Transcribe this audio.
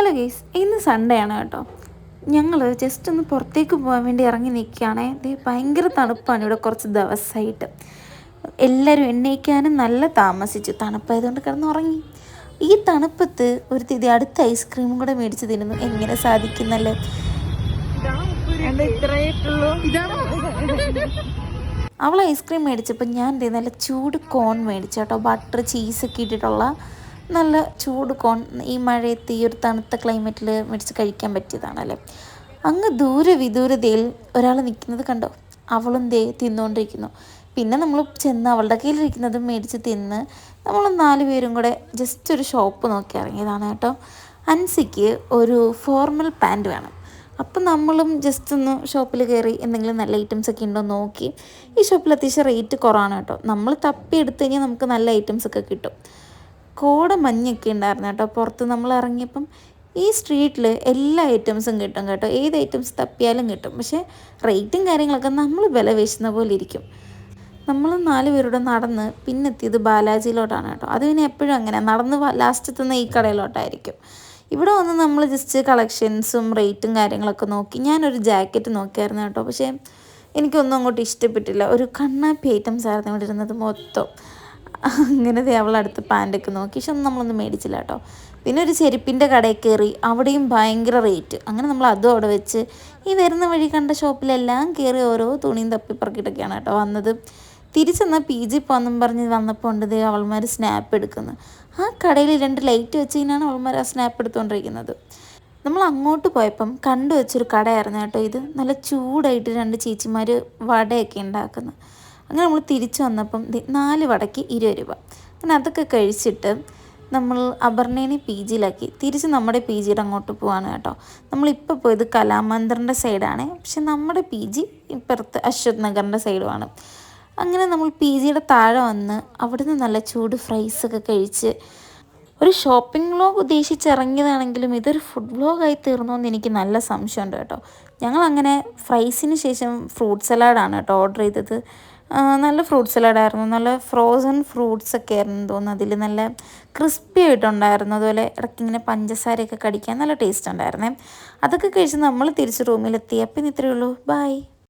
Hello guys, ഇന്ന് Sunday ആണ് കേട്ടോ. ഞങ്ങൾ ജസ്റ്റ് ഒന്ന് പുറത്തേക്ക് പോകാൻ വേണ്ടി ഇറങ്ങി നിൽക്കുകയാണേ. ഇത് ഭയങ്കര തണുപ്പാണ് ഇവിടെ കുറച്ച് ദിവസമായിട്ട്. എല്ലാവരും എണ്ണീക്കാനും നല്ല താമസിച്ചു, തണുപ്പായതുകൊണ്ട് കിടന്നുറങ്ങി. ഈ തണുപ്പത്ത് ഒരു തിരി അടുത്ത ഐസ്ക്രീമും കൂടെ മേടിച്ച് തിന്നുന്നു. എങ്ങനെ സാധിക്കുന്നല്ലേ? അവൾ ഐസ്ക്രീം മേടിച്ചപ്പോൾ ഞാൻ നല്ല ചൂട് കോൺ മേടിച്ചു കേട്ടോ. ബട്ടർ ചീസൊക്കെ ഇട്ടിട്ടുള്ള നല്ല ചൂട് കോൺ. ഈ മഴയത്ത് ഈ ഒരു തണുത്ത ക്ലൈമറ്റിൽ മേടിച്ച് കഴിക്കാൻ പറ്റിയതാണല്ലേ. അങ്ങ് ദൂരെ വിദൂരതയിൽ ഒരാൾ നിൽക്കുന്നത് കണ്ടോ. അവളും തിന്നുകൊണ്ടിരിക്കുന്നു. പിന്നെ നമ്മൾ ചെന്ന് അവളുടെ കയ്യിലിരിക്കുന്നതും മേടിച്ച് തിന്ന് നമ്മൾ 4 പേരും കൂടെ ജസ്റ്റ് ഒരു ഷോപ്പ് നോക്കി ഇറങ്ങിയതാണ് കേട്ടോ. അൻസിക്ക് ഒരു ഫോർമൽ പാൻറ്റ് വേണം. അപ്പം നമ്മളും ജസ്റ്റ് ഒന്ന് ഷോപ്പിൽ കയറി എന്തെങ്കിലും നല്ല ഐറ്റംസ് ഒക്കെ ഉണ്ടോ നോക്കി. ഈ ഷോപ്പിൽ അത്യാവശ്യം റേറ്റ് കുറവാണ് കേട്ടോ. നമ്മൾ തപ്പി എടുത്തു കഴിഞ്ഞാൽ നമുക്ക് നല്ല ഐറ്റംസൊക്കെ കിട്ടും. മഞ്ഞൊക്കെ ഉണ്ടായിരുന്നു കേട്ടോ പുറത്ത് നമ്മൾ ഇറങ്ങിയപ്പം. ഈ സ്ട്രീറ്റിൽ എല്ലാ ഐറ്റംസും കിട്ടും കേട്ടോ. ഏത് ഐറ്റംസ് തപ്പിയാലും കിട്ടും. പക്ഷേ റേറ്റും കാര്യങ്ങളൊക്കെ നമ്മൾ വില വീശുന്ന പോലെ ഇരിക്കും. നമ്മൾ 4 പേരുടെ നടന്ന് പിന്നെത്തിയത് ബാലാജിയിലോട്ടാണ് കേട്ടോ. അത് പിന്നെ എപ്പോഴും അങ്ങനെ നടന്ന് ലാസ്റ്റെത്തുന്ന ഈ കടയിലോട്ടായിരിക്കും. ഇവിടെ വന്ന് നമ്മൾ ജസ്റ്റ് കളക്ഷൻസും റേറ്റും കാര്യങ്ങളൊക്കെ നോക്കി. ഞാനൊരു ജാക്കറ്റ് നോക്കിയായിരുന്നു കേട്ടോ. പക്ഷേ എനിക്കൊന്നും അങ്ങോട്ട് ഇഷ്ടപ്പെട്ടില്ല. ഒരു കണ്ണാപ്പി ഐറ്റംസ് ആയിരുന്നു ഇവിടെ ഇരുന്നത് മൊത്തം. അങ്ങനെ അവളടുത്ത് പാൻറ്റൊക്കെ നോക്കി. പക്ഷെ ഒന്നും നമ്മളൊന്നും മേടിച്ചില്ല കേട്ടോ. പിന്നെ ഒരു ചെരുപ്പിൻ്റെ കടയിൽ കയറി. അവിടെയും ഭയങ്കര റേറ്റ്. അങ്ങനെ നമ്മൾ അതും അവിടെ വെച്ച് ഈ വരുന്ന വഴി കണ്ട ഷോപ്പിലെല്ലാം കയറി ഓരോ തുണിയും തപ്പിപ്പറക്കിയിട്ടൊക്കെയാണ് കേട്ടോ വന്നത്. തിരിച്ചെന്നാൽ PG പോകാമെന്നും പറഞ്ഞ് വന്നപ്പോൾ ഉണ്ട് അവൾമാർ സ്നാപ്പ് എടുക്കുന്നു. ആ കടയിൽ 2 ലൈറ്റ് വെച്ച് കഴിഞ്ഞാണ് അവൾമാർ ആ സ്നാപ്പ് എടുത്തുകൊണ്ടിരിക്കുന്നത്. നമ്മൾ അങ്ങോട്ട് പോയപ്പം കണ്ടു വെച്ചൊരു കടയായിരുന്നു കേട്ടോ ഇത്. നല്ല ചൂടായിട്ട് 2 ചേച്ചിമാർ വടയൊക്കെ ഉണ്ടാക്കുന്നു. അങ്ങനെ നമ്മൾ തിരിച്ചു വന്നപ്പം 4 വടയ്ക്ക് 20 രൂപ. അങ്ങനെ അതൊക്കെ കഴിച്ചിട്ട് നമ്മൾ അപർണേനെ PGയിലാക്കി തിരിച്ച് നമ്മുടെ PGയുടെ അങ്ങോട്ട് പോവാണ് കേട്ടോ. നമ്മളിപ്പോൾ പോയത് കലാമന്ദിറിൻ്റെ സൈഡാണ്. പക്ഷെ നമ്മുടെ PG ഇപ്പുറത്ത് അശ്വത് നഗറിൻ്റെ സൈഡുമാണ്. അങ്ങനെ നമ്മൾ PGയുടെ താഴെ വന്ന് അവിടുന്ന് നല്ല ചൂട് ഫ്രൈസൊക്കെ കഴിച്ച് ഒരു ഷോപ്പിംഗ് വ്ലോഗ് ഉദ്ദേശിച്ചിറങ്ങിയതാണെങ്കിലും ഇതൊരു ഫുഡ് വ്ലോഗായി തീർന്നോന്ന് എനിക്ക് നല്ല സംശയമുണ്ട് കേട്ടോ. ഞങ്ങളങ്ങനെ ഫ്രൈസിന് ശേഷം ഫ്രൂട്ട് സലാഡാണ് കേട്ടോ ഓർഡർ ചെയ്തത്. നല്ല ഫ്രൂട്ട് സലാഡായിരുന്നു. നല്ല ഫ്രോസൺ ഫ്രൂട്ട്സൊക്കെ ആയിരുന്നു തോന്നുന്നു. അതിൽ നല്ല ക്രിസ്പി ആയിട്ടുണ്ടായിരുന്നു. അതുപോലെ ഇടയ്ക്ക് ഇങ്ങനെ പഞ്ചസാരയൊക്കെ കടിക്കാൻ നല്ല ടേസ്റ്റ് ഉണ്ടായിരുന്നേ. അതൊക്കെ കഴിച്ച് നമ്മൾ തിരിച്ച് റൂമിലെത്തി. അപ്പം ഇത്രയേ ഉള്ളൂ. ബൈ.